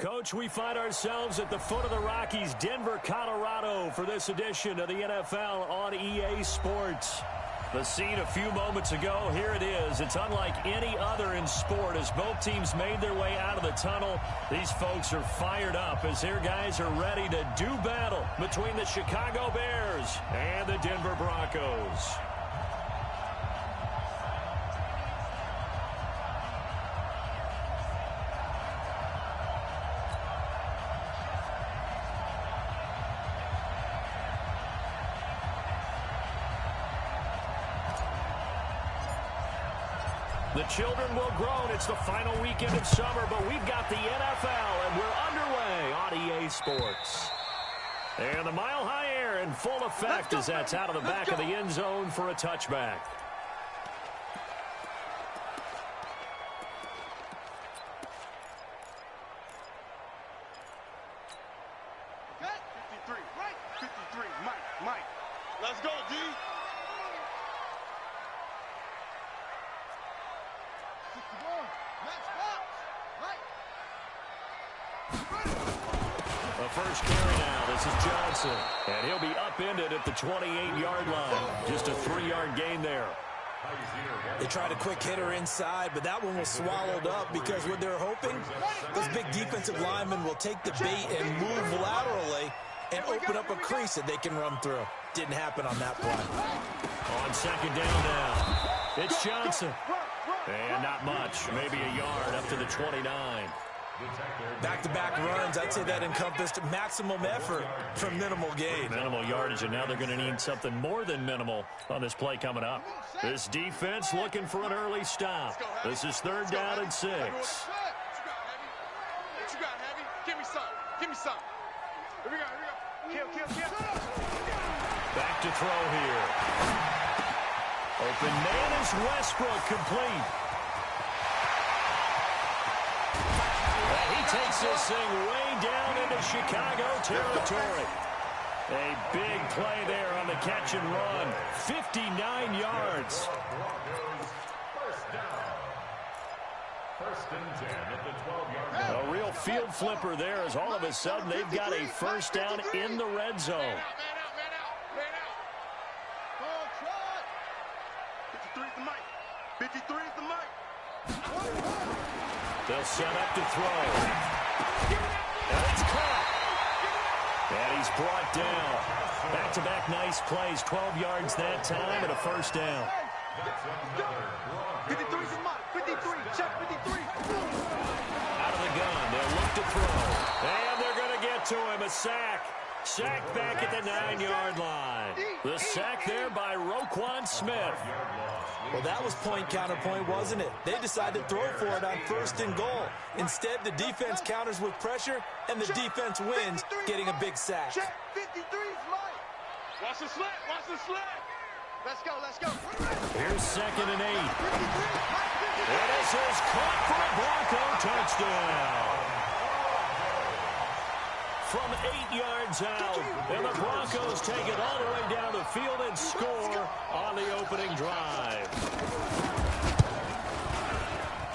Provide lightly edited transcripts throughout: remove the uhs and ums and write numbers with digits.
Coach, we find ourselves at the foot of the Rockies, Denver, Colorado, for this edition of the NFL on EA Sports. The scene a few moments ago, here it is. It's unlike any other in sport as both teams made their way out of the tunnel. These folks are fired up as their guys are ready to do battle between the Chicago Bears and the Denver Broncos. The children will grow. It's the final weekend of summer, but we've got the NFL, and we're underway on EA Sports. And the mile-high air in full effect as that's out of the back of the end zone for a touchback. Okay, 53, right? 53, Mike. Let's go, D. The first carry now. This is Johnson. And he'll be upended at the 28-yard line. Just a 3-yard gain there. They tried a quick hitter inside, but that one was swallowed up because what they're hoping, those big defensive linemen will take the bait and move laterally and open up a crease that they can run through. Didn't happen on that play. On second down now, it's Johnson. And not much, maybe a yard up to the 29. Back-to-back runs, I'd say that encompassed maximum effort for minimal gain. Minimal yardage, and now they're going to need something more than minimal on this play coming up. This defense looking for an early stop. This is third down and 6. What you got, Heavy? Give me some. Here we go. Kill. Back to throw here. Open man is Westbrook, complete. And he takes this thing way down into Chicago territory. A big play there on the catch and run. 59 yards. First and 10 at the 12-yard line. A real field flipper there as all of a sudden they've got a first down in the red zone. Man out. Ball trot. 53 is the mic. 53 is the mic. They'll set up to throw. And it's caught. And he's brought down. Back-to-back nice plays. 12 yards that time and a first down. 53 is the mic. 53. Check 53. Out of the gun. They'll look to throw. And they're going to get to him. A sack. Sack back at the 9-yard line. The sack there by Roquan Smith. Well, that was point-counterpoint, wasn't it? They decided to throw for it on first and goal. Instead, the defense counters with pressure, and the defense wins, getting a big sack. Check 53 is Mike. Watch the slant. Let's go. Here's second and 8. And this is caught for a Bronco touchdown. From 8 yards out, and the Broncos take it all the way down the field and score on the opening drive.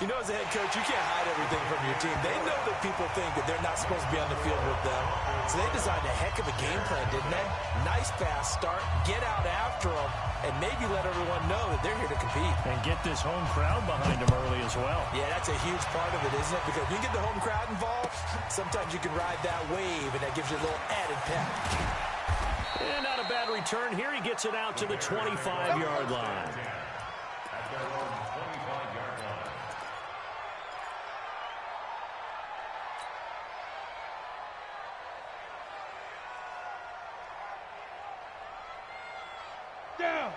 You know, as a head coach, you can't hide everything from your team. They know that people think that they're not supposed to be on the field with them. So they designed a heck of a game plan, didn't they? Nice fast start, get out after them, and maybe let everyone know that they're here to compete. And get this home crowd behind them early as well. Yeah, that's a huge part of it, isn't it? Because when you get the home crowd involved, sometimes you can ride that wave, and that gives you a little added pep. And not a bad return. Here he gets it out to the 25-yard line. Down.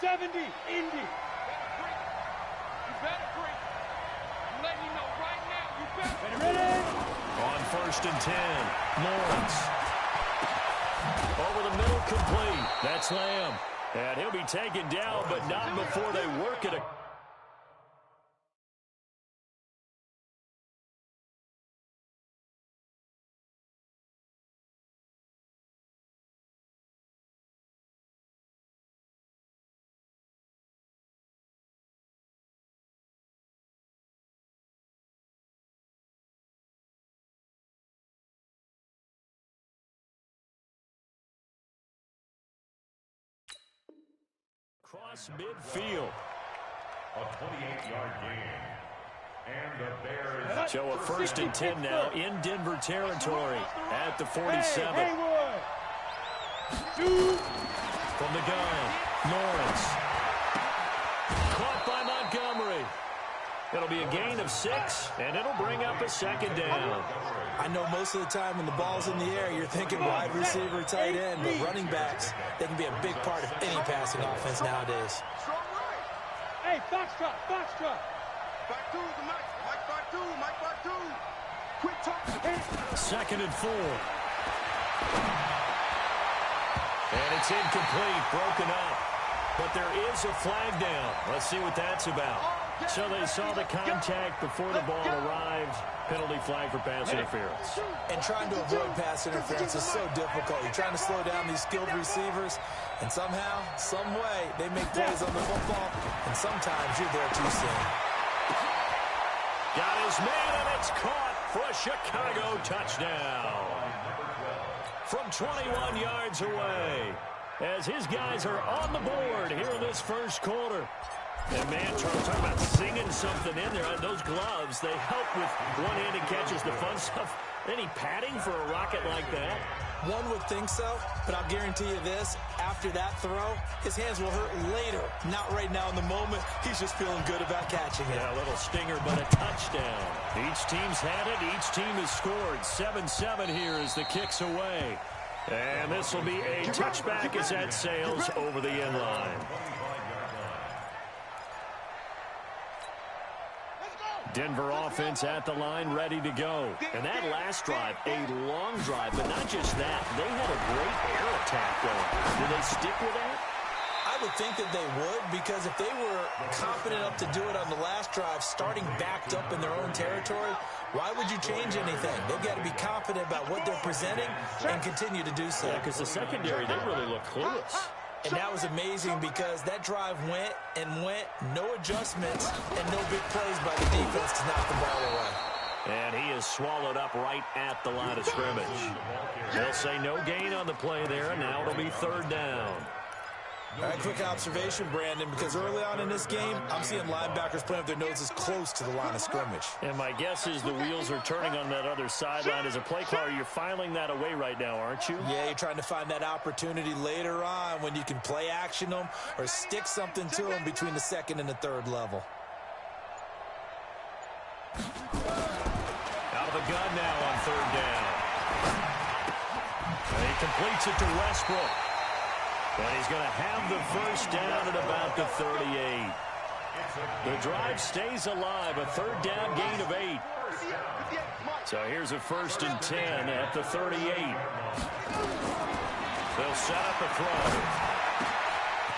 70. Indy. You better break. I'm letting you know right now. You better. Ready? On first and 10, Lawrence. Over the middle, complete. That's Lamb. And he'll be taken down, but not before they work it. Across midfield. A 28-yard gain. And the Bears. So a 1st and 10 now in Denver territory at the 47. From the gun, Lawrence. Caught by Montgomery. It'll be a gain of 6, and it'll bring up a 2nd down. I know most of the time when the ball's in the air, you're thinking wide receiver, tight end, but running backs, they can be a big part of any passing offense nowadays. Hey, foxtrot. Back two, the Mike back two. Quick talk. 2nd and 4. And it's incomplete, broken up. But there is a flag down. Let's see what that's about. So they saw the contact before the ball arrived. Penalty flag for pass interference. And trying to avoid pass interference is so difficult. You're trying to slow down these skilled receivers, and somehow, some way, they make plays on the football, and sometimes you're there too soon. Got his man, and it's caught for a Chicago touchdown. From 21 yards away, as his guys are on the board here in this first quarter. And, man, Charles, talking about singing something in there. Those gloves, they help with one-handed catches, the fun stuff. Any padding for a rocket like that? One would think so, but I'll guarantee you this. After that throw, his hands will hurt later. Not right now in the moment. He's just feeling good about catching it. Yeah, a little stinger, but a touchdown. Each team's had it. Each team has scored. 7-7 here as the kick's away. And this will be a touchback as that sails over the end line. Denver offense at the line, ready to go. And that last drive, a long drive, but not just that. They had a great air attack going. Did they stick with that? I would think that they would, because if they were confident enough to do it on the last drive, starting backed up in their own territory, why would you change anything? They've got to be confident about what they're presenting and continue to do so. Yeah, because the secondary, they really look clueless. And that was amazing because that drive went and went, no adjustments, and no big plays by the defense to knock the ball away. And he is swallowed up right at the line of scrimmage. They'll say no gain on the play there, and now it'll be 3rd down. All right, quick observation, Brandon, because early on in this game, I'm seeing linebackers playing with their noses close to the line of scrimmage. And my guess is the wheels are turning on that other sideline. As a play caller, you're filing that away right now, aren't you? Yeah, you're trying to find that opportunity later on when you can play action them or stick something to them between the 2nd and the 3rd level. Out of the gun now on 3rd down. And he completes it to Westbrook. And he's going to have the 1st down at about the 38. The drive stays alive, a 3rd down gain of 8. So here's a 1st and 10 at the 38. They'll set up a throw.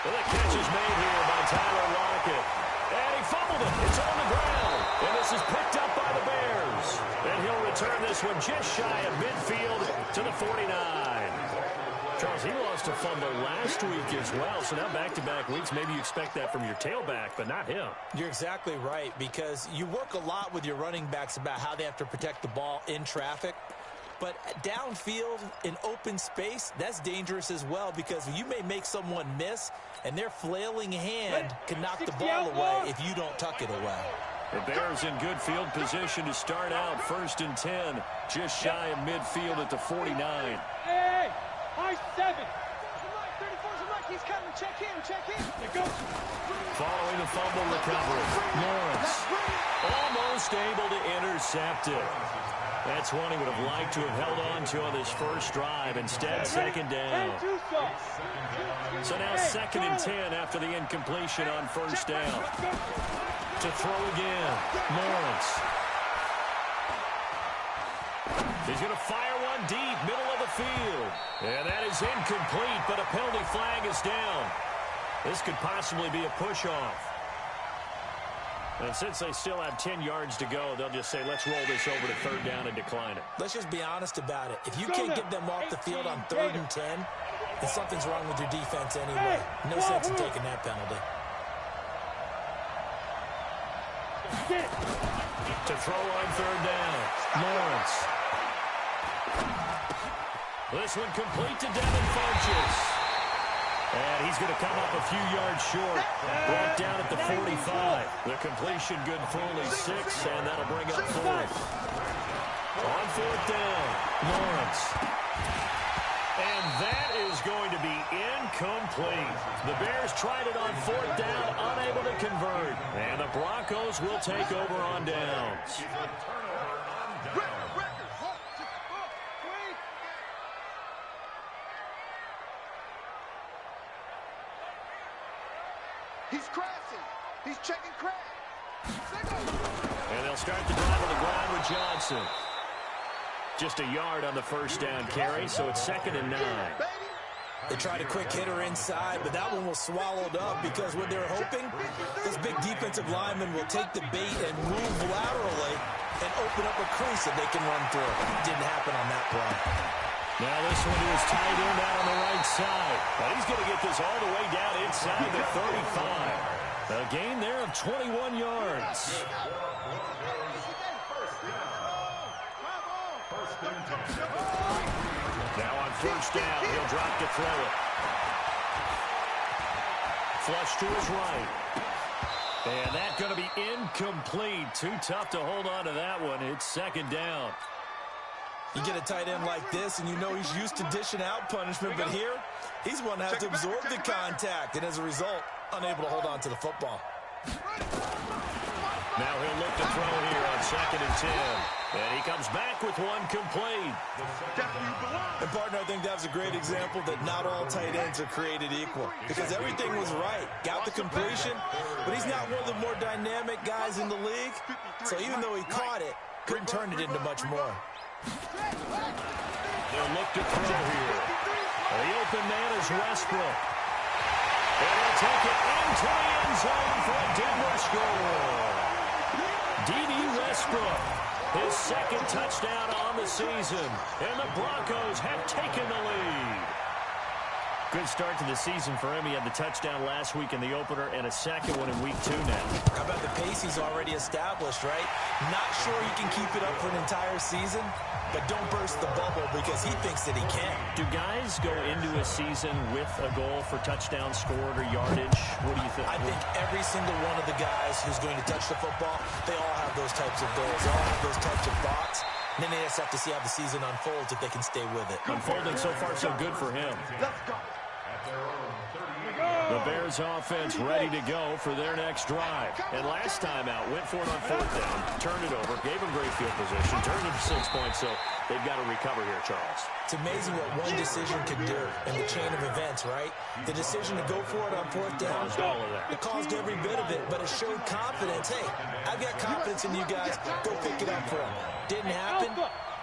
Well, the catch is made here by Tyler Lockett. And he fumbled it. It's on the ground. And this is picked up by the Bears. And he'll return this one just shy of midfield to the 49. Charles, he lost a fumble last week as well, so now back-to-back weeks, maybe you expect that from your tailback, but not him. You're exactly right, because you work a lot with your running backs about how they have to protect the ball in traffic, but downfield in open space, that's dangerous as well, because you may make someone miss, and their flailing hand can knock the ball away if you don't tuck it away. The Bears in good field position to start out, 1st and 10, just shy of midfield at the 49. Hey! High 7. 34's a Mike. He's coming. Check in. There goes. Following the fumble recovery, Lawrence almost able to intercept it. That's one he would have liked to have held on to on this first drive. Instead, 2nd down. So now 2nd and 10 after the incompletion on 1st down. To throw again, Lawrence. He's going to fire one deep, middle of the field. And that is incomplete, but a penalty flag is down. This could possibly be a push-off. And since they still have 10 yards to go, they'll just say, let's roll this over to 3rd down and decline it. Let's just be honest about it. If you can't get them off the field on 3rd and 10, then something's wrong with your defense anyway. No sense in taking that penalty. To throw on 3rd down, Lawrence. This one complete to Devin Funchess. And he's going to come up a few yards short. Brought down at the 45. The completion good for only 6, and that'll bring up 4th. On 4th down, Lawrence. And that is going to be incomplete. The Bears tried it on 4th down, unable to convert. And the Broncos will take over on downs. He's crashing. He's checking crash. And they'll start the drive on the ground with Johnson. Just a yard on the first down carry, so it's 2nd and 9. They tried a quick hitter inside, but that one was swallowed up because what they're hoping, this big defensive lineman will take the bait and move laterally and open up a crease that they can run through. Didn't happen on that play. Now this one is tight end out on the right side. But he's going to get this all the way down inside the 35. A gain there of 21 yards. Now on first down, he'll drop to throw it. Flush to his right. And that's going to be incomplete. Too tough to hold on to that one. It's 2nd down. You get a tight end like this, and you know he's used to dishing out punishment, but here, he's one that has to absorb the contact, and as a result, unable to hold on to the football. Now he'll look to throw here on 2nd and 10. And he comes back with one complete. And, partner, I think that was a great example that not all tight ends are created equal, because everything was right. Got the completion, but he's not one of the more dynamic guys in the league, so even though he caught it, couldn't turn it into much more. They'll look to throw here. The open man is Westbrook. And he'll take it into the end zone for a Denver score. D.D. Westbrook, his 2nd touchdown on the season. And the Broncos have taken the lead. Good start to the season for him. He had the touchdown last week in the opener and a 2nd one in week 2 now. How about the pace he's already established, right? Not sure he can keep it up for an entire season, but don't burst the bubble because he thinks that he can. Do guys go into a season with a goal for touchdown scored or yardage? What do you think? I think every single one of the guys who's going to touch the football, they all have those types of goals. They all have those types of thoughts. And then they just have to see how the season unfolds if they can stay with it. Unfolding so far so good for him. The Bears offense ready to go for their next drive. And last time out, went for it on 4th down, turned it over, gave them great field position, turned it to 6 points, so they've got to recover here, Charles. It's amazing what one decision can do in the chain of events, right? The decision to go for it on 4th down, Caused all of that. it caused every bit of it, but it showed confidence. Hey, I've got confidence in you guys. Go pick it up for them. Didn't happen.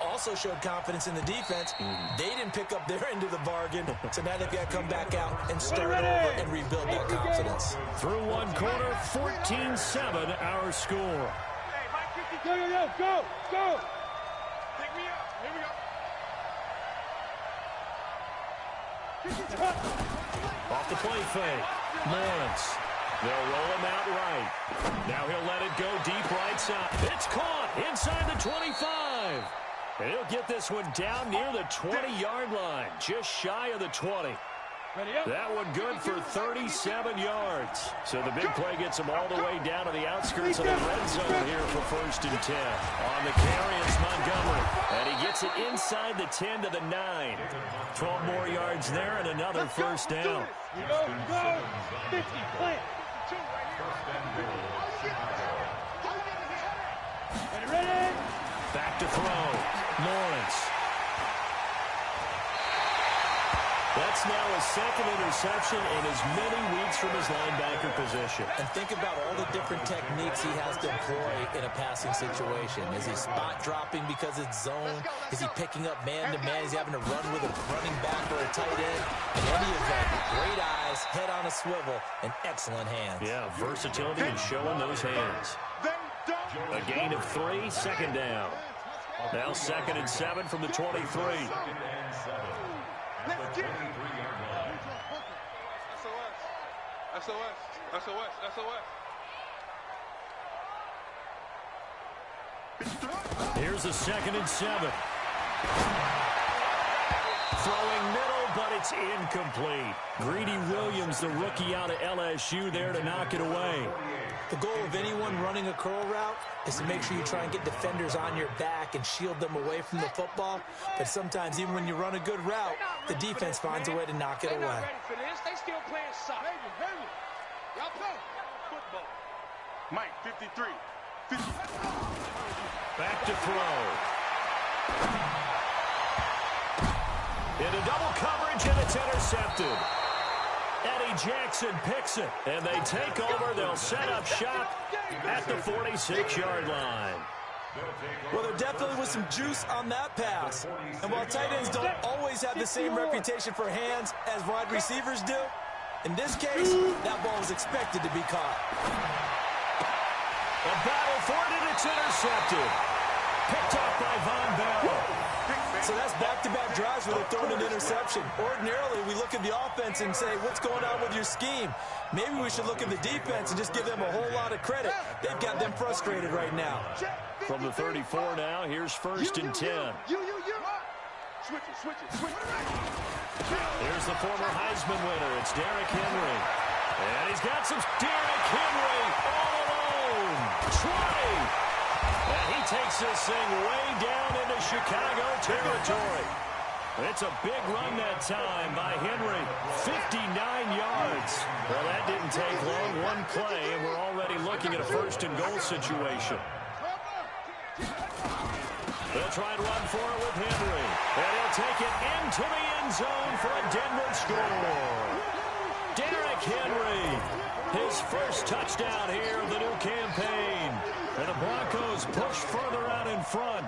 Also showed confidence in the defense. They didn't pick up their end of the bargain, so now they've got to come back out and start over and rebuild that confidence. Through one quarter, 14-7 our score. Hey, Mike, go! Pick me up. Here we go. Off the play fake. Lawrence. They'll roll him out right. Now he'll let it go deep right side. It's caught inside the 25. And he'll get this one down near the 20-yard line, just shy of the 20. That one good for 37 yards. So the big play gets him all the way down to the outskirts of the red zone here for 1st and 10. On the carry, it's Montgomery. And he gets it inside the 10 to the 9. 12 more yards there and another first down. Go! 50, plant. Ready? Back to throw. Lawrence. That's now his 2nd interception in as many weeks from his linebacker position. And think about all the different techniques he has to employ in a passing situation. Is he spot dropping because it's zone? Is he picking up man-to-man? Is he having to run with a running back or a tight end? In any event, great eyes, head on a swivel, and excellent hands. Yeah, versatility and showing those hands. A gain of 3, 2nd down. Now 2nd and 7 from the 23. SOS. Here's a 2nd and 7. Throwing middle, but but it's incomplete. Greedy Williams, the rookie out of LSU, there to knock it away. The goal of anyone running a curl route is to make sure you try and get defenders on your back and shield them away from the football. But sometimes, even when you run a good route, the defense finds a way to knock it away. They're not ready for this. They still playing soccer. Y'all play football. Mike, 53. 50. Back to throw. Into double coverage, and it's intercepted. Eddie Jackson picks it, and they take over. They'll set up shop at the 46-yard line. Well, there definitely was some juice on that pass. And while tight ends don't always have the same reputation for hands as wide receivers do, in this case, that ball was expected to be caught. A battle for it, and it's intercepted. Picked up by Von Bell. So that's back-to-back drives where they're throwing an interception. Ordinarily, we look at the offense and say, what's going on with your scheme? Maybe we should look at the defense and just give them a whole lot of credit. They've got them frustrated right now. From the 34 now, here's 1st and 10. Switch it. Here's the former Heisman winner. It's Derrick Henry. And he's got some Derrick Henry all alone. Trey. And he takes this thing way down into Chicago territory. It's a big run that time by Henry. 59 yards. Well, that didn't take long. One play, and we're already looking at a 1st and goal situation. They'll try and run for it with Henry. And he'll take it into the end zone for a Denver score. Derrick Henry, his first touchdown here of the new campaign. And the Broncos push further out in front.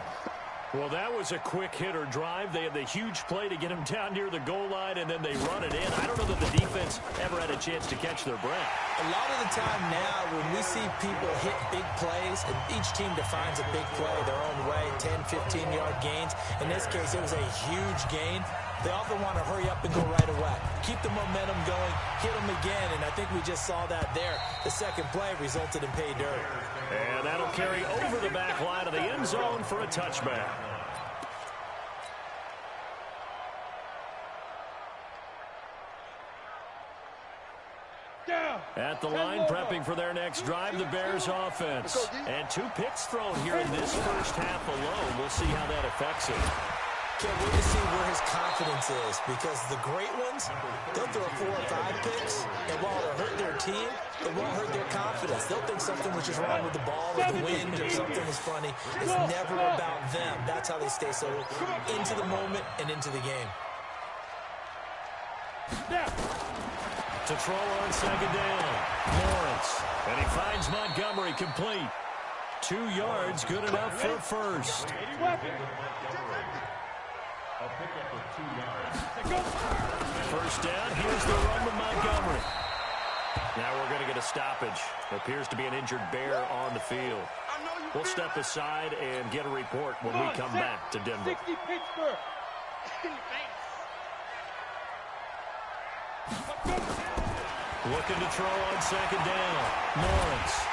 Well, that was a quick hitter drive. They had the huge play to get him down near the goal line, and then they run it in. I don't know that the defense ever had a chance to catch their breath. A lot of the time now, when we see people hit big plays, and each team defines a big play their own way, 10, 15-yard gains. In this case, it was a huge gain. They often want to hurry up and go right away. Keep the momentum going, hit them again, and I think we just saw that there. The second play resulted in pay dirt. And that'll carry over the back line of the end zone for a touchback. At the line, prepping for their next drive, the Bears offense. And 2 picks thrown here in this first half alone. We'll see how that affects it. Can't wait to see where his confidence is, because the great ones, they'll throw 4 or 5 picks, and while it'll hurt their team, it won't hurt their confidence. They'll think something was just wrong with the ball or the wind or something was funny. It's never about them. That's how they stay so into the moment and into the game. To throw on 2nd down, Lawrence. And he finds Montgomery complete. 2 yards, good enough for 1st. A pickup of 2 yards. 1st down, here's the run to Montgomery. Now we're going to get a stoppage. Appears to be an injured Bear on the field. We'll step aside and get a report when we come back to Denver. 60 Pittsburgh. Looking to throw on 2nd down. Lawrence.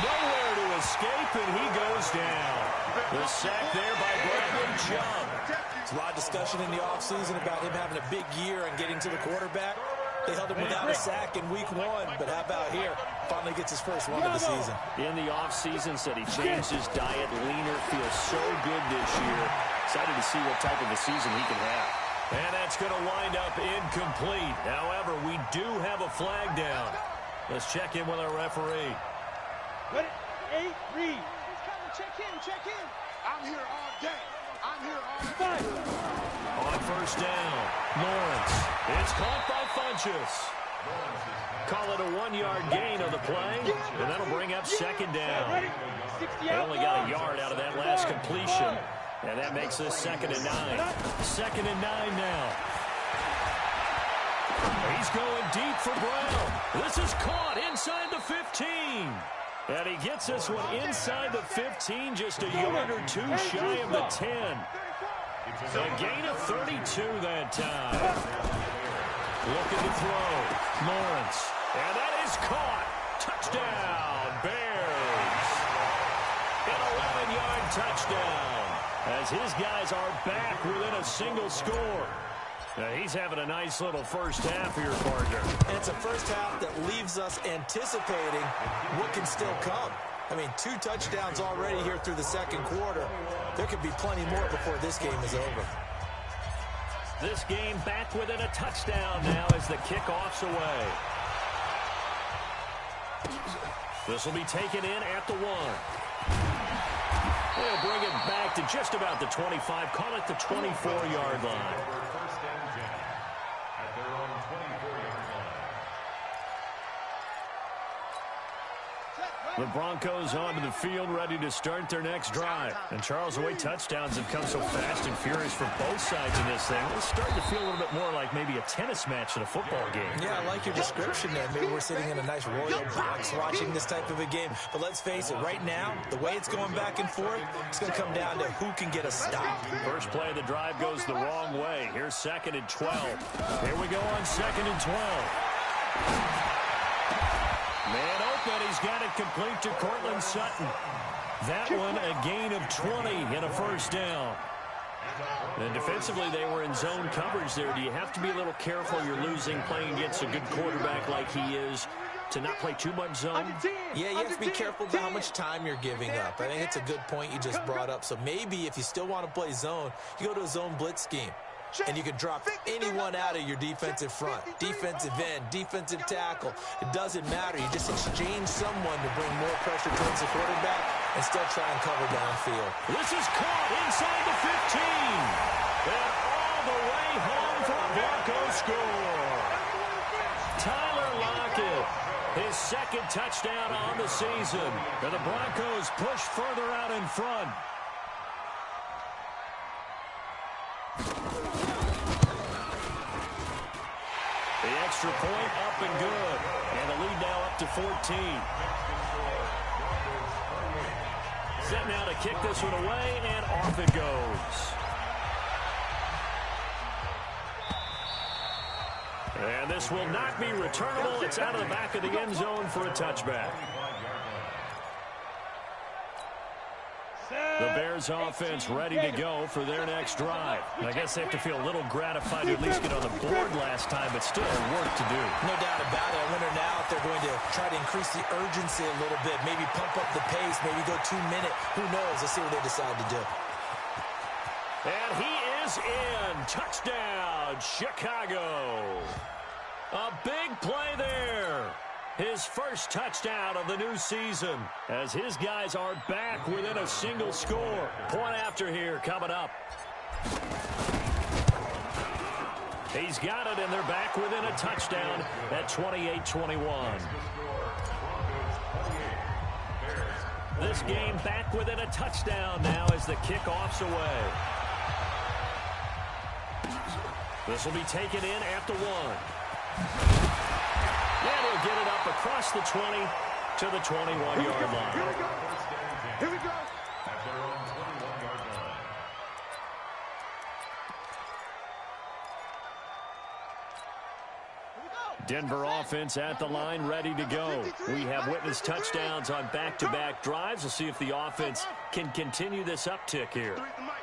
Nowhere to escape, and he goes down. The sack there by Bradley Chubb. There's a lot of discussion in the offseason about him having a big year and getting to the quarterback. They held him without a sack in week 1, but how about here? Finally gets his first one of the season. In the offseason, said he changed his diet, leaner, feels so good this year. Excited to see what type of a season he can have. And that's going to wind up incomplete. However, we do have a flag down. Let's check in with our referee. Let it 8 read. Check in. I'm here all day. On 1st down, Lawrence. It's caught by Funchess. Call it a 1-yard gain of the play, and that'll bring up 2nd down. They only got a yard out of that last completion, and that makes this 2nd and 9. 2nd and 9 now. He's going deep for Brown. This is caught inside the 15. And he gets this one inside the 15, just a yard or 2 shy of the 10. A gain of 32 that time. Looking to throw. Lawrence. And that is caught. Touchdown, Bears. An 11-yard touchdown as his guys are back within a single score. He's having a nice little first half here, partner. And it's a first half that leaves us anticipating what can still come. I mean, 2 touchdowns already here through the second quarter. There could be plenty more before this game is over. This game back within a touchdown now as the kickoff's away. This will be taken in at the 1. They'll bring it back to just about the 25. Call it the 24-yard line. First and 10 at their own 24-yard line. The Broncos onto the field, ready to start their next drive. And Charles, the way touchdowns have come so fast and furious for both sides in this thing, it's starting to feel a little bit more like maybe a tennis match in a football game. Yeah, I like your description there. Maybe we're sitting in a nice royal box watching this type of a game. But let's face it, right now, the way it's going back and forth, it's going to come down to who can get a stop. First play of the drive goes the wrong way. Here's 2nd and 12. Here we go on 2nd and 12. Man open, he's got it complete to Cortland Sutton. That one a gain of 20 and a first down. And defensively, they were in zone coverage there. Do you have to be a little careful? You're losing playing against a good quarterback like he is to not play too much zone? Yeah, you have to be careful about how much time you're giving up. I think it's a good point you just brought up. So maybe if you still want to play zone, you go to a zone blitz scheme. And you can drop anyone out of your defensive front, defensive end, defensive tackle. It doesn't matter. You just exchange someone to bring more pressure towards the quarterback and still try and cover downfield. This is caught inside the 15. And all the way home for a Broncos score. Tyler Lockett, his 2nd touchdown on the season. And the Broncos push further out in front. The extra point up and good. And the lead now up to 14. Set now to kick this one away, and off it goes. And this will not be returnable. It's out of the back of the end zone for a touchback. The Bears offense ready to go for their next drive. I guess they have to feel a little gratified to at least get on the board last time, but still work to do. No doubt about it. I wonder now if they're going to try to increase the urgency a little bit, maybe pump up the pace, maybe go 2-minute. Who knows? Let's see what they decide to do. And he is in. Touchdown, Chicago. A big play there. His first touchdown of the new season as his guys are back within a single score. Point after here coming up. He's got it, and they're back within a touchdown at 28-21. This game back within a touchdown now as the kickoff's away. This will be taken in at the 1. And he'll get it up across the 20 to the 21-yard line. Here we go. At their own 21-yard line. Denver offense at the line, ready to go. We have witnessed touchdowns on back-to-back drives. We'll see if the offense can continue this uptick here.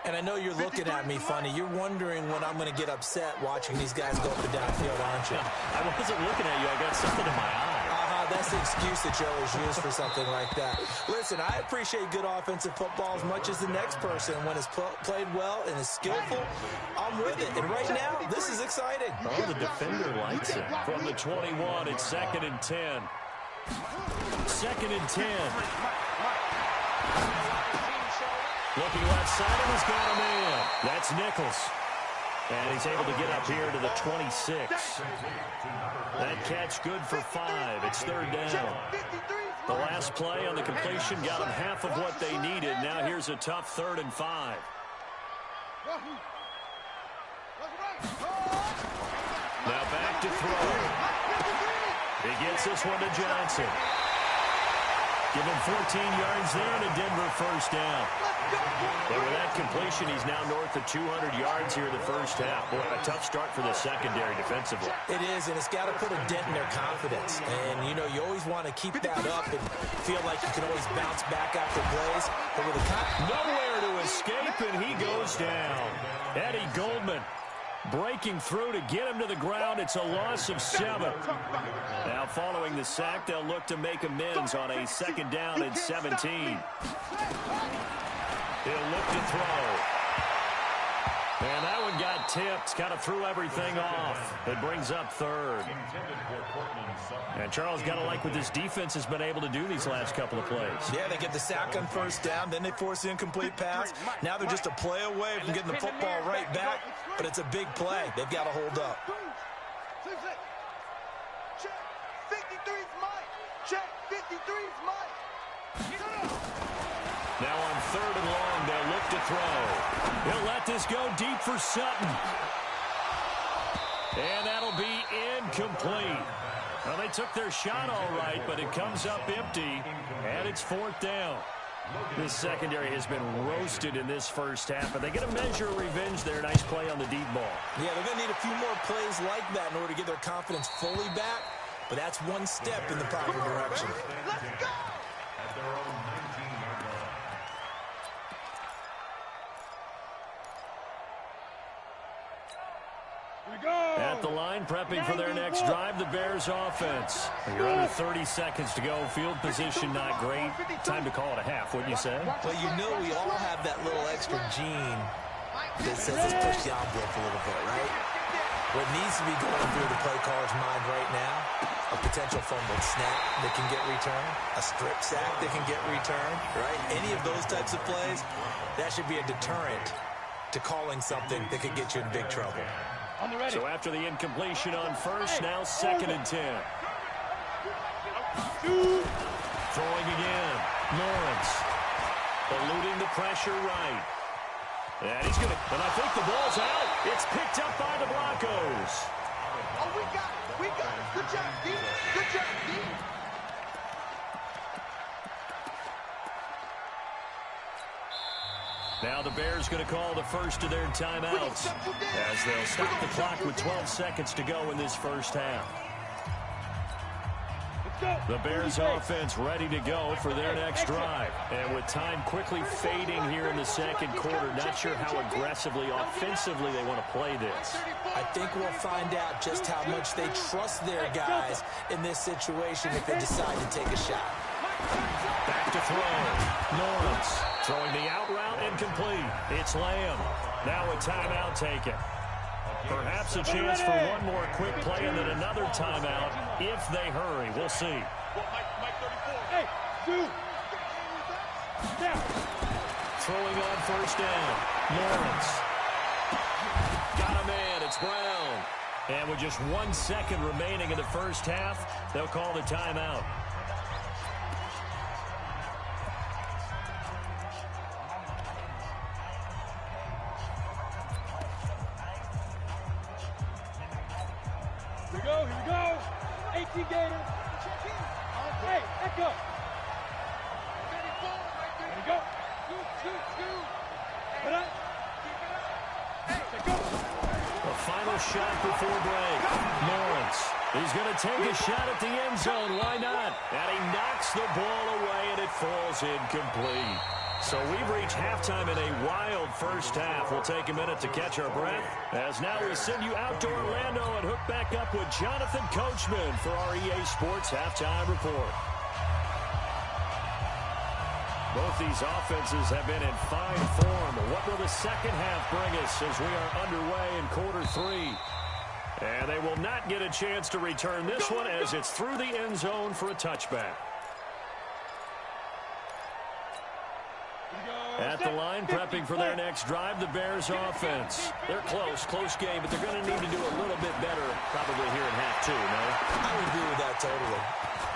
And I know you're looking at me funny. You're wondering when I'm going to get upset watching these guys go up and downfield, aren't you? I wasn't looking at you. I got something in my eye. That's the excuse that you always use for something like that. Listen, I appreciate good offensive football as much as the next person. When it's played well and is skillful, I'm with it. And right now, this is exciting. Oh, the defender likes it. From the 21, it's 2nd and 10. 2nd and 10. Looking left side, and he's got him in. That's Nichols. And he's able to get up here to the 26. That catch good for 5. It's 3rd down. The last play on the completion got them half of what they needed. Now here's a tough 3rd and 5. Now back to throw. He gets this one to Johnson. Give him 14 yards there and a Denver first down. And with that completion, he's now north of 200 yards here in the first half. Boy, a tough start for the secondary defensively. It is, and it's got to put a dent in their confidence. And, you know, you always want to keep that up and feel like you can always bounce back after plays. But with a nowhere to escape, and he goes down. Eddie Goldman Breaking through to get him to the ground. It's a loss of 7. Now following the sack, they'll look to make amends on a 2nd down and 17. He'll look to throw. And that one got tipped. Kind of threw everything off. It brings up 3rd. And Charles, got to like what this defense has been able to do these last couple of plays. Yeah, they get the sack on 1st down. Then they force the incomplete pass. Now they're just a play away from getting the football right back. But it's a big play. They've got to hold up. Check. 53's Mike. Check. 53's Mike. Now on 3rd and long, they'll look to throw. He'll let this go deep for Sutton. And that'll be incomplete. Well, they took their shot all right, but it comes up empty, and it's 4th down. This secondary has been roasted in this first half, but they get a measure of revenge there. Nice play on the deep ball. Yeah, they're going to need a few more plays like that in order to get their confidence fully back, but that's one step in the proper direction. Let's go! At their own 19-yard line. At the line, prepping for their next drive, the Bears offense. You're under 30 seconds to go. Field position not great. Time to call it a half, wouldn't you say? Well, you know we all have that little extra gene that says let's push the envelope a little bit, right? What needs to be going through the play caller's mind right now, a potential fumbled snap that can get returned, a strip sack that can get returned, right? Any of those types of plays, that should be a deterrent to calling something that could get you in big trouble. So after the incompletion on 1st, now 2nd and 10. Throwing again. Lawrence. Eluding the pressure right. And he's going to, and I think the ball's out. It's picked up by the Broncos. Oh, we got it. We got it. Good job, D. Good job, D. Now the Bears going to call the first of their timeouts as they'll stop the clock with 12 seconds to go in this first half. The Bears offense ready to go for their next drive. And with time quickly fading here in the 2nd quarter, not sure how aggressively, offensively they want to play this. I think we'll find out just how much they trust their guys in this situation if they decide to take a shot. Back to throw. Lawrence throwing the out route incomplete. It's Lamb. Now a timeout taken. Perhaps a chance for one more quick play and then another timeout if they hurry. We'll see. Hey, dude. Throwing on 1st down. Lawrence. Got a man. It's Brown. And with just 1 second remaining in the first half, they'll call the timeout. Here we go. 18 Gator. Hey, echo. There we go. Two. Put up. Hey, go. The final shot before break. Lawrence. He's going to take a shot at the end zone. Why not? And he knocks the ball away, and it falls incomplete. So we've reached halftime in a wild first half. We'll take a minute to catch our breath, as now we send you out to Orlando and hook back up with Jonathan Coachman for our EA Sports Halftime Report. Both these offenses have been in fine form. What will the second half bring us as we are underway in quarter 3? And they will not get a chance to return this one as it's through the end zone for a touchback. At the line, prepping for their next drive, the Bears offense. They're close game, but they're going to need to do a little bit better probably here in half 2, no? I would agree with that totally.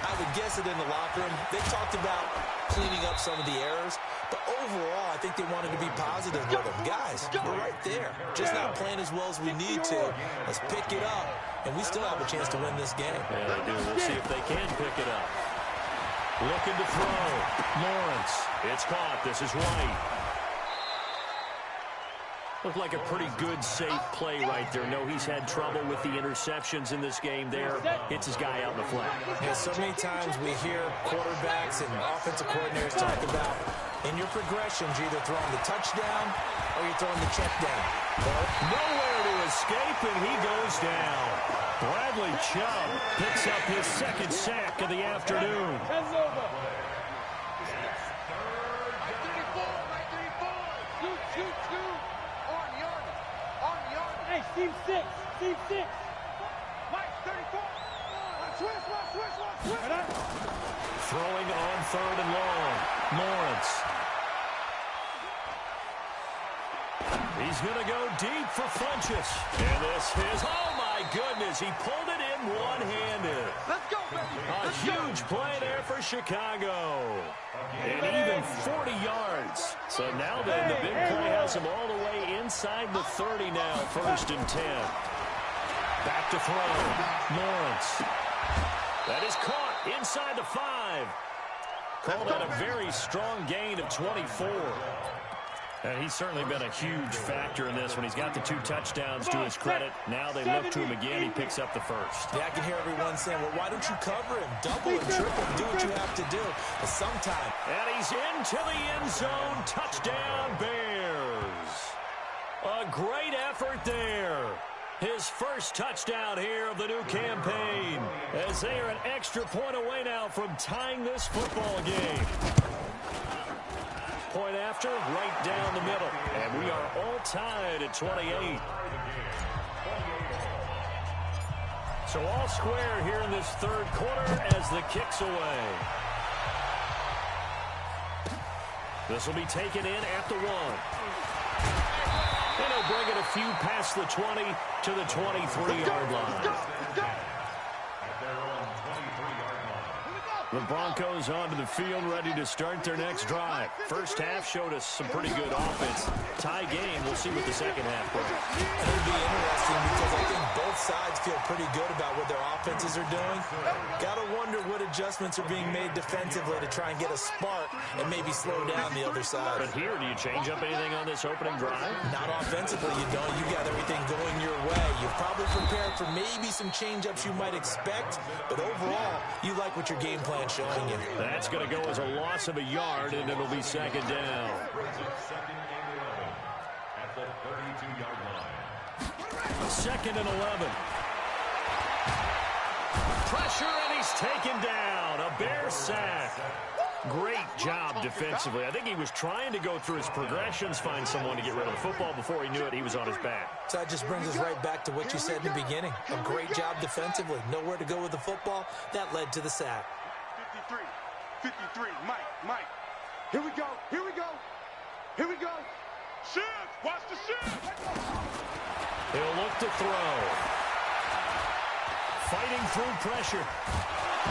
I would guess it in the locker room. They talked about cleaning up some of the errors, but overall, I think they wanted to be positive with them. Guys, we're right there. Just not playing as well as we need to. Let's pick it up, and we still have a chance to win this game. Yeah, they do. We'll see if they can pick it up. Looking to throw. Lawrence. It's caught. This is White. Looked like a pretty good, safe play right there. No, he's had trouble with the interceptions in this game there. Hits his guy out in the flat. Yeah, so many times we hear quarterbacks and offensive coordinators talk about in your progressions, you're either throwing the touchdown or you're throwing the check down. Well, nowhere to escape, and he goes down. Bradley Chubb picks up his second sack of the afternoon. Hey, team six. Team six. Mike, 34. Switch. Throwing on 3rd and long. Lawrence. He's going to go deep for Funchess. And this is, oh my goodness, he pulled it in one-handed. Let's go, baby. A huge play there for Chicago. And even 40 yards. So now then, the big play has him all the way inside the 30 now, 1st and 10. Back to throw. Lawrence. That is caught inside the 5. Called out a very strong gain of 24. And he's certainly been a huge factor in this when he's got the 2 touchdowns to his credit. Now they look to him again. He picks up the 1st. Yeah, I can hear everyone saying, well, why don't you cover him? Double and triple. Do what you have to do. But sometime. And he's into the end zone. Touchdown, Bears. A great effort there. His first touchdown here of the new campaign, as they are an extra point away now from tying this football game. Point after, right down the middle. And we are all tied at 28. So all square here in this 3rd quarter as the kick's away. This will be taken in at the 1. And he'll bring it a few past the 20 to the 23-yard line. The Broncos onto the field, ready to start their next drive. First half showed us some pretty good offense. Tie game, we'll see what the second half brings. It'll be interesting because I think both sides feel pretty good about what their offenses are doing. Got to wonder what adjustments are being made defensively to try and get a spark and maybe slow down the other side. But here, do you change up anything on this opening drive? Not offensively, you don't. You got everything going your way. You've probably prepared for maybe some change-ups you might expect, but overall, you like what your game plan showing you. That's going to go as a loss of a yard, and it'll be 2nd down. At the 32-yard line. 2nd and 11. Pressure, and he's taken down. A Bear sack. Great job defensively. I think he was trying to go through his progressions, find someone to get rid of the football. Before he knew it, he was on his back. So that just brings us right back to what you said in the beginning. A great job defensively. Nowhere to go with the football. That led to the sack. 53, Mike. Here we go. Shift, watch the shift. He'll look to throw. Fighting through pressure.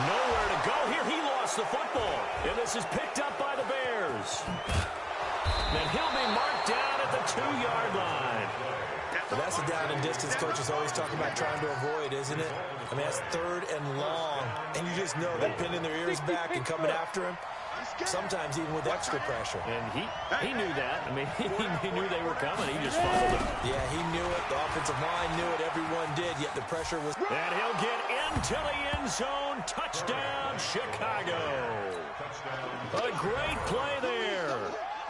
Nowhere to go here. He lost the football. And this is picked up by the Bears. And he'll be marked down at the 2-yard line. But that's the down and distance coaches always talking about trying to avoid, isn't it? I mean, that's 3rd and long. And you just know they're pinning their ears back and coming after him. Sometimes even with extra pressure. And he knew that. I mean, he knew they were coming. He just fumbled it. Yeah, he knew it. The offensive line knew it. Everyone did, yet the pressure was... And he'll get into the end zone. Touchdown, Chicago. A great play there.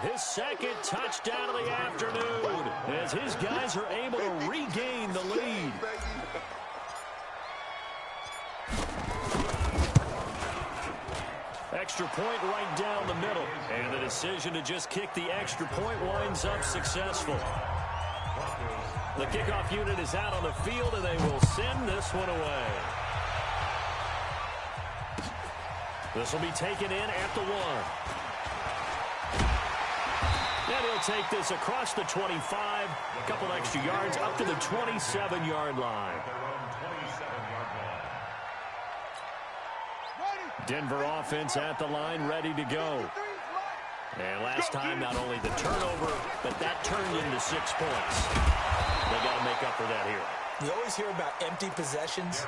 His 2nd touchdown of the afternoon as his guys are able to regain the lead. Extra point right down the middle. And the decision to just kick the extra point winds up successful. The kickoff unit is out on the field, and they will send this one away. This will be taken in at the 1. And he'll take this across the 25. A couple extra yards up to the 27-yard line. Denver offense at the line, ready to go. And last time, not only the turnover, but that turned into 6 points. They got to make up for that here. You always hear about empty possessions,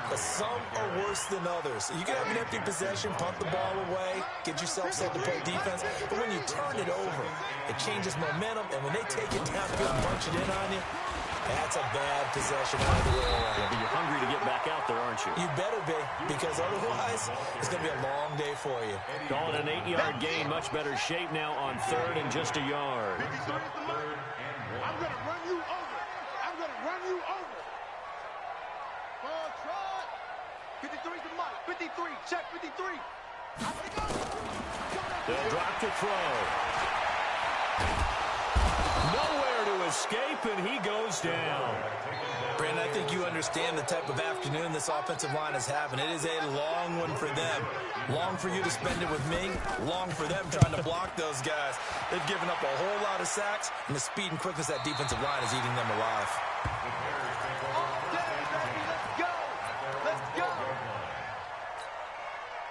but some are worse than others. You can have an empty possession, punt the ball away, get yourself set to play defense, but when you turn it over, it changes momentum, and when they take it downfield and punch it in on you, that's a bad possession all the way around. Yeah, but you're hungry to get back out there, aren't you? You better be, because otherwise, it's going to be a long day for you. Calling an 8-yard gain, much better shape now on 3rd and just a yard. I'm going to run you over. I'm going to run you over. Ball try. 53's the mic. 53. Check 53. They'll drop to throw. Nowhere to escape, and he goes down. Brandon, I think you understand the type of afternoon this offensive line is having. It is a long one for them. Long for you to spend it with me. Long for them trying to block those guys. They've given up a whole lot of sacks, and the speed and quickness of that defensive line is eating them alive. Let's go.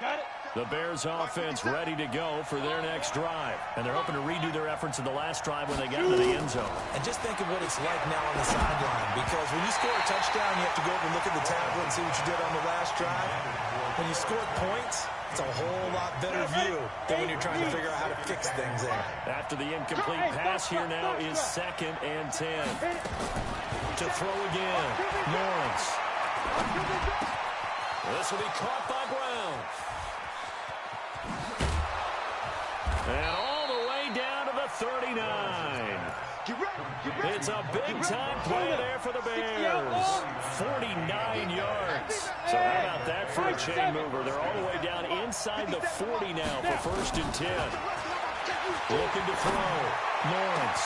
Got it. The Bears offense ready to go for their next drive. And they're hoping to redo their efforts in the last drive when they got into the end zone. And just think of what it's like now on the sideline, because when you score a touchdown, you have to go over and look at the tablet and see what you did on the last drive. When you score points, it's a whole lot better view than when you're trying to figure out how to fix things there. After the incomplete pass, here now is 2nd and 10. To throw again, Lawrence. This will be caught by Brown. And all the way down to the 39. It's a big-time play there for the Bears. 49 yards. So how about that for a chain mover? They're all the way down inside the 40 now for 1st and 10. Looking to throw. Lawrence.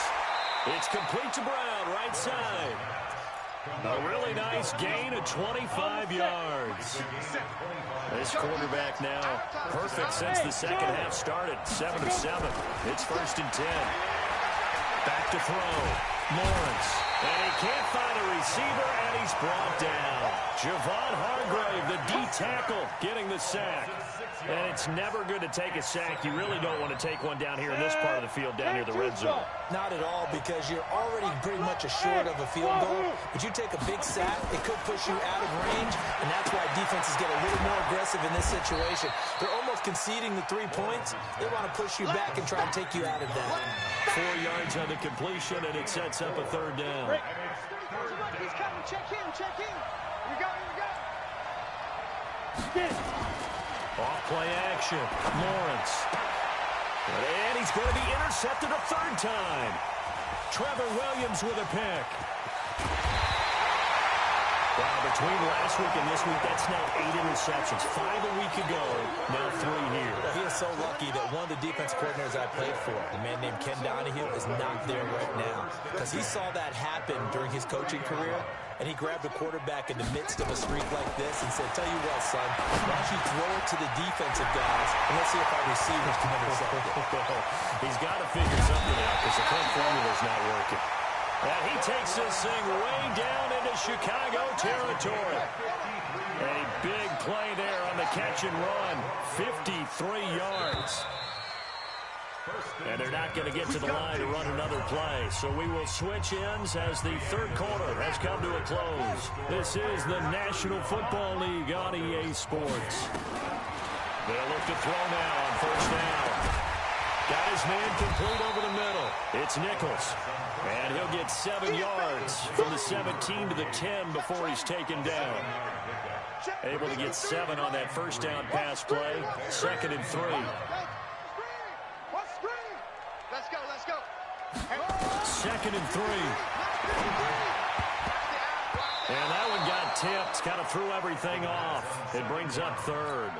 It's complete to Brown, right side. A really nice gain of 25 yards. This quarterback now perfect since the second half started. 7 of 7. It's 1st and 10. Back to throw. Lawrence. And he can't find a receiver, and he's brought down. Javon Hargrave, the D tackle, getting the sack. And it's never good to take a sack. You really don't want to take one down here in this part of the field, down near the red zone. Not at all, because you're already pretty much assured of a field goal. But you take a big sack, it could push you out of range, and that's why defenses get a little more aggressive in this situation. They're almost conceding the 3 points. They want to push you back and try and take you out of that. 4 yards on the completion, and it sets up a 3rd down. He's coming. Check in. Here we go. Off play action. Lawrence. And he's going to be intercepted a 3rd time. Trevor Williams with a pick. Well, between last week and this week, that's now 8 interceptions. 5 a week ago, now 3 here. He is so lucky that one of the defense coordinators I played for, a man named Ken Donahue, is not there right now. Because he saw that happen during his coaching career, and he grabbed a quarterback in the midst of a streak like this and said, tell you what, son, why don't you throw it to the defensive guys, and let's see if our receivers can intercept it. He's got to figure something out because the current formula's not working. And he takes this thing way down into Chicago territory. A big play there on the catch and run. 53 yards. And they're not going to get to the line to run another play. So we will switch ends as the 3rd quarter has come to a close. This is the National Football League on EA Sports. They'll look to throw now on 1st down. Got his man complete over the middle. It's Nichols. And he'll get 7 yards from the 17 to the 10 before he's taken down. Able to get 7 on that 1st down pass play. 2nd and 3. Let's go. 2nd and 3. And that one got tipped. Kind of threw everything off. It brings up 3rd.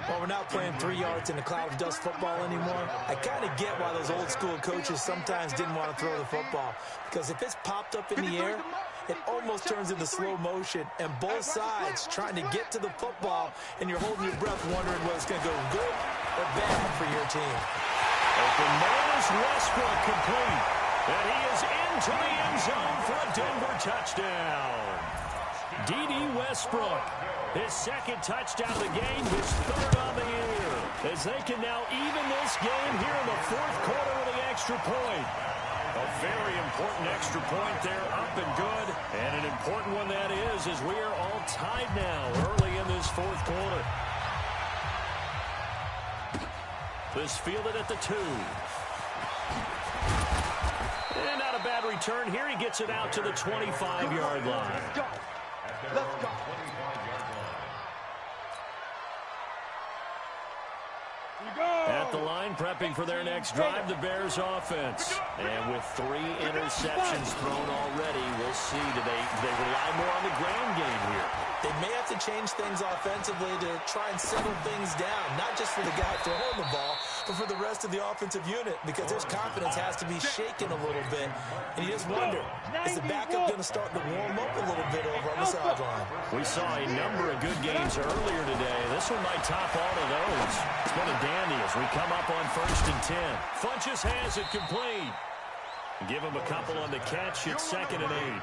Well, we're not playing 3 yards in a cloud of dust football anymore. I kind of get why those old school coaches sometimes didn't want to throw the football. Because if it's popped up in the air, it almost turns into slow motion. And both sides trying to get to the football, and you're holding your breath wondering whether it's going to go good or bad for your team. Open man is Westbrook complete. And he is into the end zone for a Denver touchdown. D.D. Westbrook. His 2nd touchdown of the game, his 3rd on the year. As they can now even this game here in the 4th quarter with the extra point. A very important extra point there, up and good. And an important one that is, as we are all tied now early in this 4th quarter. This fielded at the 2. And not a bad return here. He gets it out to the 25-yard line. Let's go. At the line, prepping for their next drive, the Bears offense. And with 3 interceptions thrown already, we'll see. Do they rely more on the ground game here? They may have to change things offensively to try and settle things down, not just for the guy throwing the ball, but for the rest of the offensive unit, because his confidence has to be shaken a little bit. And you just wonder, is the backup going to start to warm up a little bit over on the sideline? We saw a number of good games earlier today. This one might top all of those. It's been a dandy as we come up on 1st and 10. Funchess has it complete. Give him a couple on the catch. It's 2nd and 8.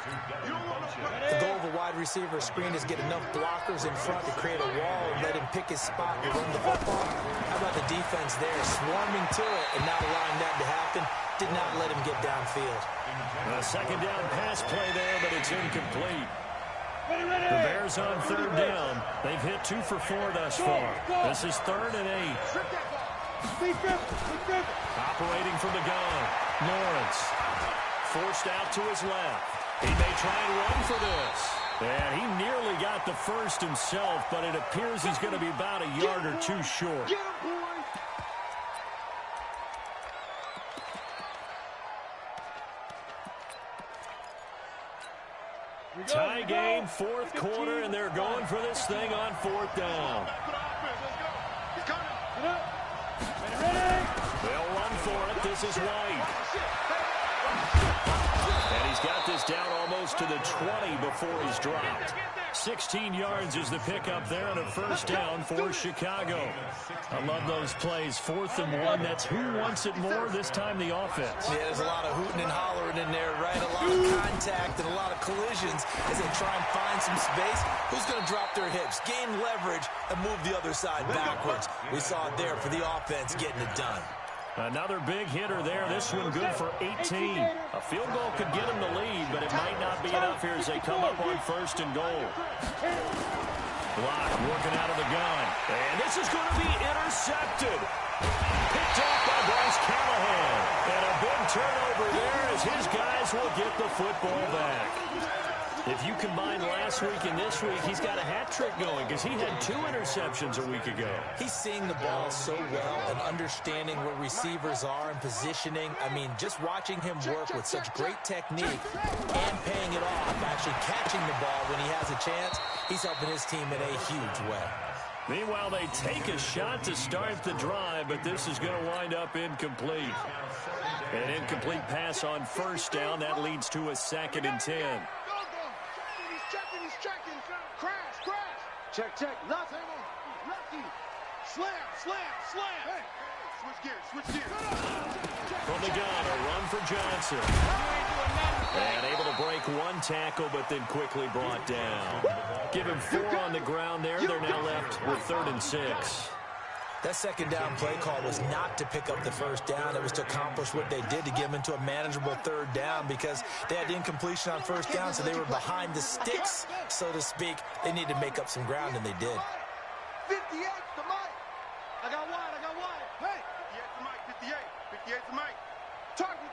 The goal of a wide receiver screen is get enough blockers in front to create a wall and let him pick his spot to run the football. How about the defense there, swarming to it and not allowing that to happen? Did not let him get downfield. A 2nd down pass play there, but it's incomplete. The Bears on 3rd down. They've hit 2 for 4 thus far. This is 3rd and 8. Operating from the gun. Lawrence forced out to his left. He may try and run for this. And he nearly got the first himself, but it appears he's going to be about a yard or 2 short. Tie game, 4th quarter, and they're going for this thing on 4th down. They'll run for it. This is White. And he's got this down almost to the 20 before he's dropped. 16 yards is the pickup there on a 1st down for Chicago. I love those plays. 4th and 1. That's who wants it more, this time the offense. Yeah, there's a lot of hooting and hollering in there, right? A lot of contact and a lot of collisions as they try and find some space. Who's going to drop their hips, gain leverage, and move the other side backwards? We saw it there for the offense getting it done. Another big hitter there. This one good for 18. A field goal could get him the lead, but it might not be enough here as they come up on 1st and goal. Block working out of the gun. And this is going to be intercepted. Picked off by Bryce Callahan. And a big turnover there as his guys will get the football back. If you combine last week and this week, he's got a hat trick going because he had 2 interceptions a week ago. He's seeing the ball so well and understanding where receivers are and positioning. I mean, just watching him work with such great technique and paying it off, actually catching the ball when he has a chance, he's helping his team in a huge way. Meanwhile, they take a shot to start the drive, but this is going to wind up incomplete. An incomplete pass on 1st down. That leads to a 2nd and 10. Check. Lucky. Slam. Hey, switch gears. From the gun, a run for Johnson. And able to break 1 tackle, but then quickly brought down. Give him 4 on the ground there. They're now left with 3rd and 6. That 2nd down play call was not to pick up the 1st down. It was to accomplish what they did to get them into a manageable 3rd down because they had incompletion on 1st down, so they were behind the sticks, so to speak. They needed to make up some ground, and they did. 58 to Mike. I got wide. Hey. 58 to Mike. Target.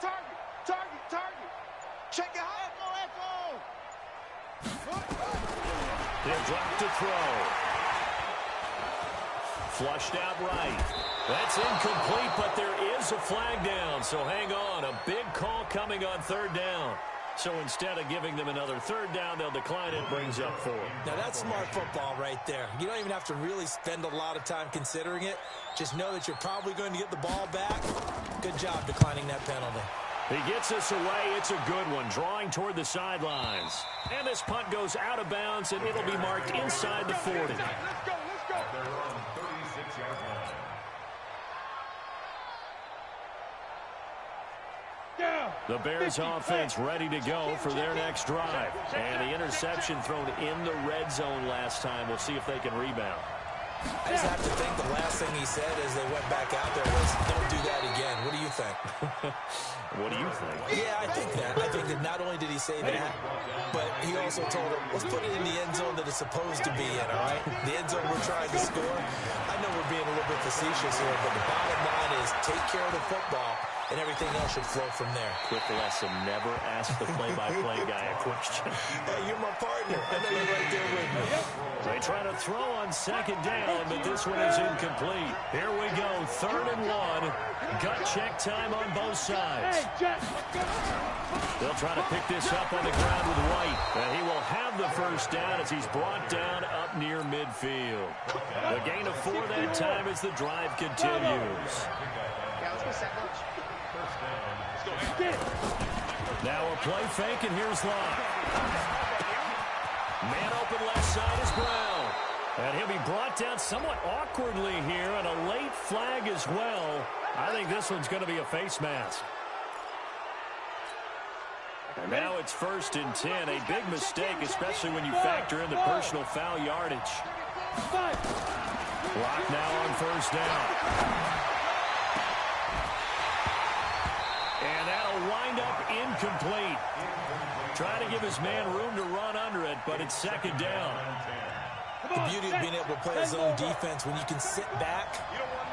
Check it out. Echo. They'll drop to throw. Flushed out right. That's incomplete, but there is a flag down, so hang on. A big call coming on 3rd down. So instead of giving them another 3rd down, they'll decline it, brings up 4. Now, that's smart football right there. You don't even have to really spend a lot of time considering it. Just know that you're probably going to get the ball back. Good job declining that penalty. He gets us away. It's a good one, drawing toward the sidelines. And this punt goes out of bounds, and it'll be marked inside the 40. Let's go. They're on 36-yard line. The Bears offense ready to go for their next drive. And the interception thrown in the red zone last time. We'll see if they can rebound. I just have to think the last thing he said as they went back out there was, don't do that again. What do you think? What do you think? Yeah, I think that. I think that not only did he say that, but he also told him, let's put it in the end zone that it's supposed to be in, all right? The end zone we're trying to score. I know we're being a little bit facetious here, but the bottom line is take care of the football and everything else should flow from there. Quick lesson, never ask the play-by-play guy a question. Hey, you're my partner. I know you're right there with me. They try to throw on second down, but this one is incomplete. Here we go, 3rd and 1. Gut check time on both sides. They'll try to pick this up on the ground with White, and he will have the first down as he's brought down up near midfield. A gain of 4 that time as the drive continues. Now a play fake, and here's Locke. Man open left side is Brown. And he'll be brought down somewhat awkwardly here, and a late flag as well. I think this one's going to be a face mask. And now it's 1st and 10. A big mistake, especially when you factor in the personal foul yardage. Locke now on 1st down. And that'll wind up incomplete. Trying to give his man room to run under it, but it's 2nd down. The beauty of being able to play a zone defense when you can sit back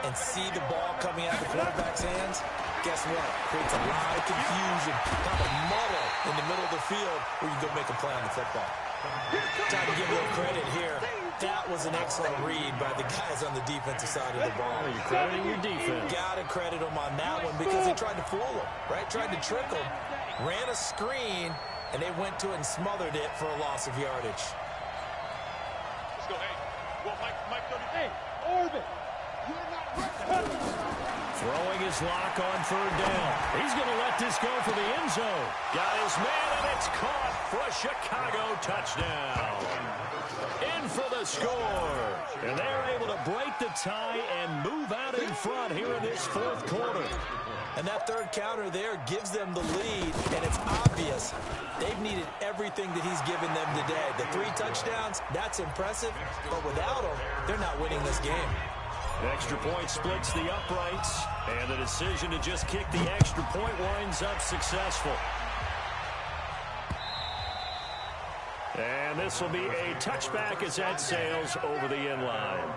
and see the ball coming out of the quarterback's hands, guess what? Creates a lot of confusion, kind of muddle in the middle of the field where you go make a play on the football. Time to give a little credit here. That was an excellent read by the guys on the defensive side of the ball. You're crediting your defense. Got to credit them on that one because they tried to fool them, right? Tried to trick them, ran a screen, and they went to it and smothered it for a loss of yardage. Let's go, hey. Well, Mike, Hey, Orbit. Throwing his Lock on 3rd down. He's going to let this go for the end zone. Got his man, and it's caught for a Chicago touchdown. In for the score. And they're able to break the tie and move out in front here in this 4th quarter. And that 3rd counter there gives them the lead, and it's obvious they've needed everything that he's given them today. The 3 touchdowns, that's impressive, but without him, they're not winning this game. Extra point splits the uprights, and the decision to just kick the extra point winds up successful. And this will be a touchback as that sails over the end line.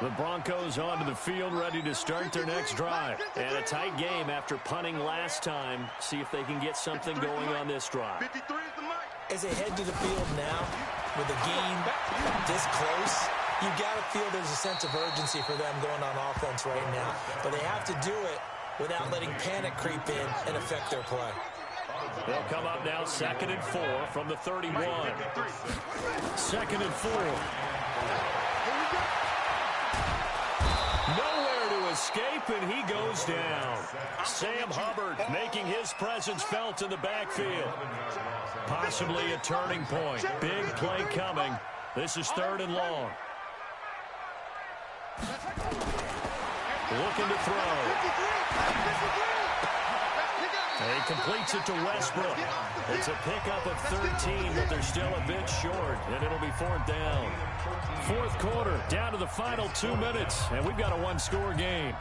The Broncos onto the field, ready to start their next drive. And a tight game after punting last time. See if they can get something going on this drive. 53 is the mic. As they head to the field now, with the game this close, you've got to feel there's a sense of urgency for them going on offense right now. But they have to do it without letting panic creep in and affect their play. They'll come up now 2nd and 4 from the 31. 2nd and 4. Nowhere to escape, and he goes down. Sam Hubbard making his presence felt in the backfield. Possibly a turning point. Big play coming. This is 3rd and long. Looking to throw. He completes it to Westbrook. It's a pickup of 13, but they're still a bit short, and it'll be 4th down. 4th quarter, down to the final 2 minutes, and we've got a 1-score game.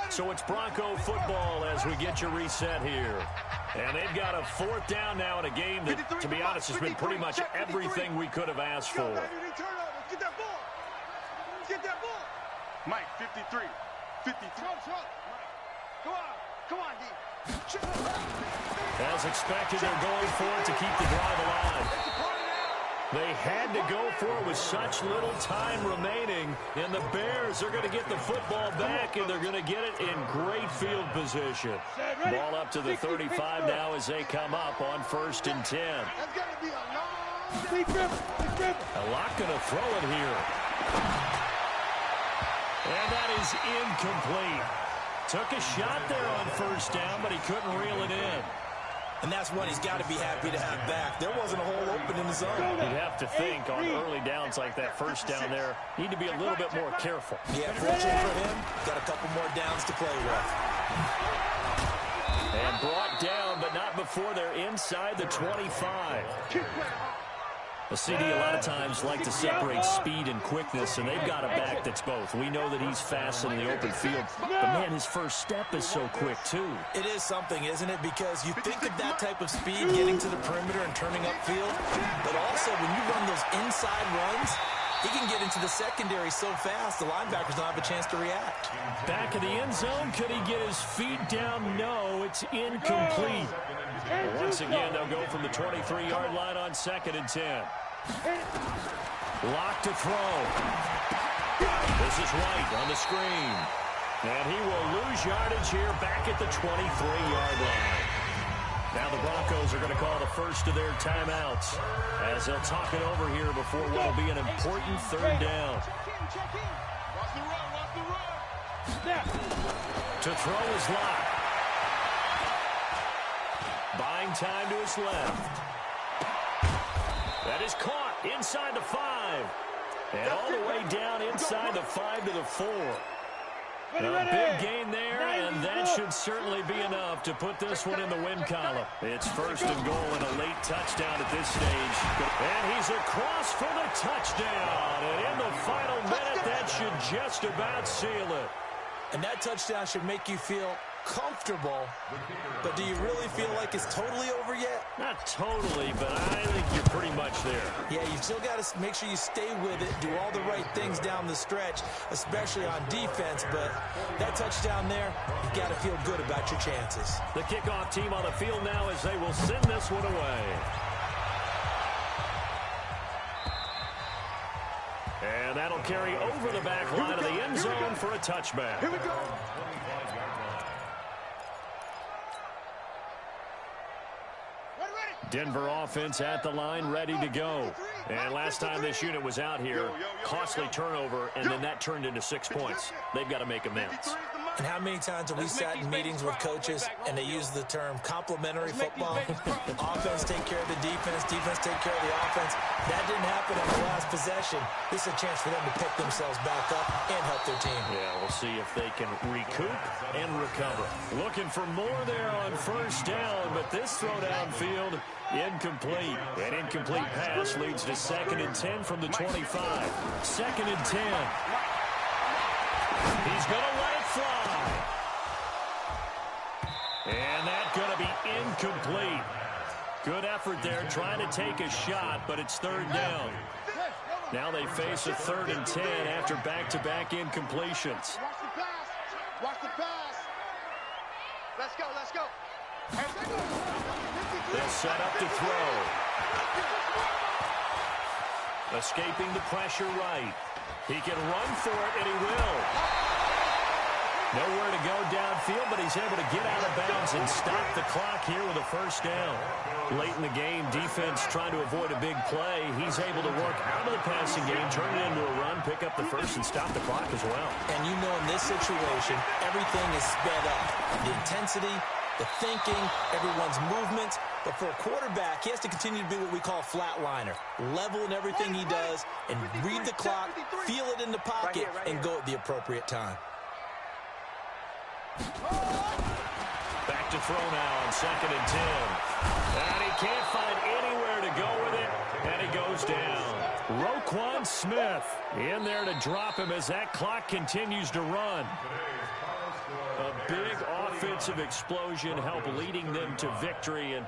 So it's Bronco football as we get you reset here. And they've got a 4th down now in a game that, to be honest, has been pretty much everything we could have asked for. Get that ball. Get that ball. Mike, 53. 53. Come on, D. As expected, they're going for it to keep the drive alive. They had to go for it with such little time remaining, and the Bears are going to get the football back, and they're going to get it in great field position. Ball up to the 35 now as they come up on 1st and 10. That's got to be a long... A lot going to throw it here. And that is incomplete. Took a shot there on 1st down, but he couldn't reel it in. And that's what he's got to be happy to have back. There wasn't a hole open in the zone. You'd have to think on early downs like that 1st down there, need to be a little bit more careful. Yeah, fortunately for him, got a couple more downs to play with. And brought down, but not before they're inside the 25. A CD a lot of times like to separate speed and quickness, and they've got a back that's both. We know that he's fast in the open field, but, man, his first step is so quick, too. It is something, isn't it? Because you think of that type of speed getting to the perimeter and turning upfield, but also when you run those inside runs, he can get into the secondary so fast, the linebackers don't have a chance to react. Back of the end zone, could he get his feet down? No, it's incomplete. Once again, they'll go from the 23-yard line on 2nd and 10. Lock to throw. This is White on the screen. And he will lose yardage here back at the 23-yard line. Now the Broncos are going to call the first of their timeouts as they'll talk it over here before what will be an important 3rd down. Watch the run, watch the run. To throw is Lock. Buying time to his left. That is caught inside the 5. And all the way down inside the 5 to the 4. A big gain there, and that should certainly be enough to put this one in the win column. It's 1st and goal and a late touchdown at this stage. And he's across for the touchdown. And in the final minute, that should just about seal it. And that touchdown should make you feel comfortable, but do you really feel like it's totally over yet? Not totally, but I think you're pretty much there. Yeah, you still got to make sure you stay with it, do all the right things down the stretch, especially on defense, but that touchdown there, you got to feel good about your chances. The kickoff team on the field now as they will send this one away. And that'll carry over the back line of the end zone for a touchback. Here we go. Denver offense at the line, ready to go. And last time this unit was out here, costly turnover, and then that turned into 6 points. They've got to make amends. And how many times have we sat in meetings with coaches and they use the term complementary football? Offense take care of the defense, defense take care of the offense. That didn't happen on the last possession. This is a chance for them to pick themselves back up and help their team. Yeah, we'll see if they can recoup and recover. Looking for more there on 1st down, but this throw downfield, incomplete. An incomplete pass leads to 2nd and 10 from the 25. 2nd and 10. He's going to let it fly. And that's going to be incomplete. Good effort there trying to take a shot, but it's 3rd down. Now they face a 3rd and 10 after back-to-back incompletions. Watch the pass. Watch the pass. Let's go, let's go. They'll set up to throw. Escaping the pressure right. He can run for it, and he will. Nowhere to go downfield, but he's able to get out of bounds and stop the clock here with a 1st down. Late in the game, defense trying to avoid a big play. He's able to work out of the passing game, turn it into a run, pick up the 1st, and stop the clock as well. And you know in this situation, everything is sped up. The intensity, the thinking, everyone's movements. But for a quarterback, he has to continue to be what we call a flatliner. Level in everything he does and read the clock, feel it in the pocket, and go at the appropriate time. Back to throw now on 2nd and 10. And he can't find anywhere to go with it, and he goes down. Roquan Smith in there to drop him as that clock continues to run. A big offensive explosion help leading them to victory, and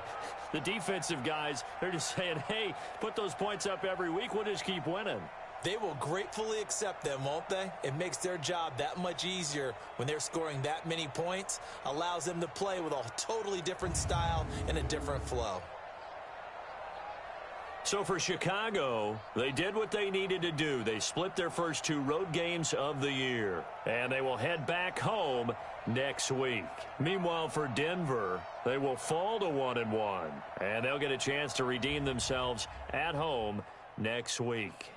the defensive guys, they're just saying, hey, put those points up every week, we'll just keep winning. They will gratefully accept them, won't they? It makes their job that much easier when they're scoring that many points, allows them to play with a totally different style and a different flow. So for Chicago, they did what they needed to do. They split their first 2 road games of the year, and they will head back home next week. Meanwhile, for Denver, they will fall to 1-1, and they'll get a chance to redeem themselves at home next week.